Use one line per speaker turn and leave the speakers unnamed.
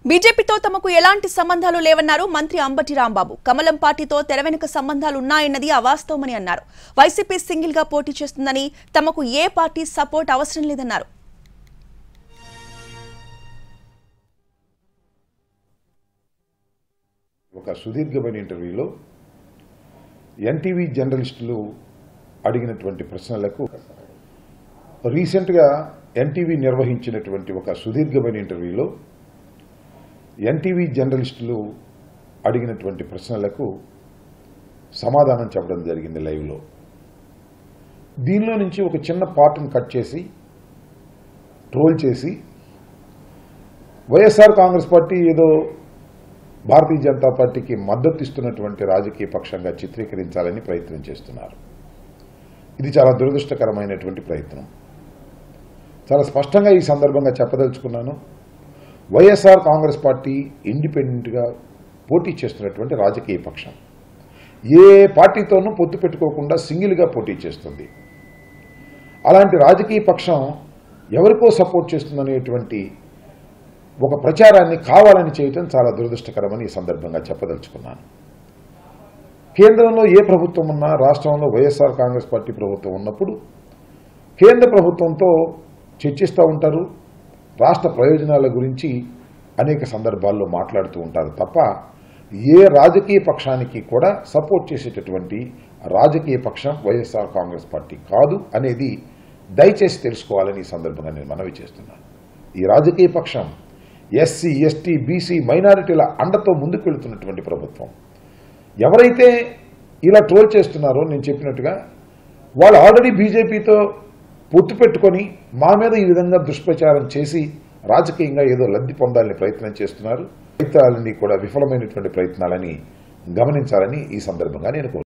బీజేపీతో తమకు ఎలాంటి సంబంధాలు లేవన్నారు మంత్రి అంబటి రాంబాబు. కమలం పార్టీతో తెరవెనుక సంబంధాలు ఉన్నాయన్నది అవాస్తవమని అన్నారు. వైసీపీ సింగిల్ గా పోటీ చేస్తుందని, తమకు ఏ పార్టీ సపోర్ట్ అవసరం లేదన్నారు.
ఒక సుదీర్ఘమైన ఇంటర్వ్యూలో ఎన్టీవీ జర్నలిస్టులు అడిగినటువంటి ప్రశ్నలకు రీసెంట్గా ఎన్టీవీ నిర్వహించినటువంటి ఒక సుదీర్ఘమైన ఇంటర్వ్యూలో ఎన్టీవీ జర్నలిస్టులు అడిగినటువంటి ప్రశ్నలకు సమాధానం చెప్పడం జరిగింది లైవ్లో. దీనిలో నుంచి ఒక చిన్న పార్ట్ని కట్ చేసి ట్రోల్ చేసి వైఎస్ఆర్ కాంగ్రెస్ పార్టీ ఏదో భారతీయ జనతా పార్టీకి మద్దతు ఇస్తున్నటువంటి రాజకీయ పక్షంగా చిత్రీకరించాలని ప్రయత్నం చేస్తున్నారు. ఇది చాలా దురదృష్టకరమైనటువంటి ప్రయత్నం. చాలా స్పష్టంగా ఈ సందర్భంగా చెప్పదలుచుకున్నాను. వైఎస్ఆర్ కాంగ్రెస్ పార్టీ ఇండిపెండెంట్గా పోటీ చేస్తున్నటువంటి రాజకీయ పక్షం. ఏ పార్టీతోనూ పొత్తు పెట్టుకోకుండా సింగిల్గా పోటీ చేస్తుంది. అలాంటి రాజకీయ పక్షం ఎవరికో సపోర్ట్ చేస్తుందనేటువంటి ఒక ప్రచారాన్ని కావాలని చేయటం చాలా దురదృష్టకరమని ఈ సందర్భంగా చెప్పదలుచుకున్నాను. కేంద్రంలో ఏ ప్రభుత్వం ఉన్నా, రాష్ట్రంలో వైఎస్ఆర్ కాంగ్రెస్ పార్టీ ప్రభుత్వం ఉన్నప్పుడు కేంద్ర ప్రభుత్వంతో చర్చిస్తూ ఉంటారు. రాష్ట్ర ప్రయోజనాల గురించి అనేక సందర్భాల్లో మాట్లాడుతూ ఉంటారు తప్ప ఏ రాజకీయ పక్షానికి కూడా సపోర్ట్ చేసేటటువంటి రాజకీయ పక్షం వైఎస్ఆర్ కాంగ్రెస్ పార్టీ కాదు అనేది దయచేసి తెలుసుకోవాలని ఈ సందర్భంగా నేను మనవి చేస్తున్నాను. ఈ రాజకీయ పక్షం ఎస్సీ, ఎస్టీ, బీసీ, మైనారిటీల అండతో ముందుకు వెళుతున్నటువంటి ప్రభుత్వం. ఎవరైతే ఇలా ట్రోల్ చేస్తున్నారో నేను చెప్పినట్టుగా వాళ్ళు ఆల్రెడీ బీజేపీతో పొత్తు పెట్టుకొని మా మీద ఈ విధంగా దుష్ప్రచారం చేసి రాజకీయంగా ఏదో లబ్ధి పొందాలని ప్రయత్నం చేస్తున్నారు. ప్రయత్నాలన్నీ కూడా విఫలమైనటువంటి ప్రయత్నాలని గమనించాలని ఈ సందర్భంగా నేను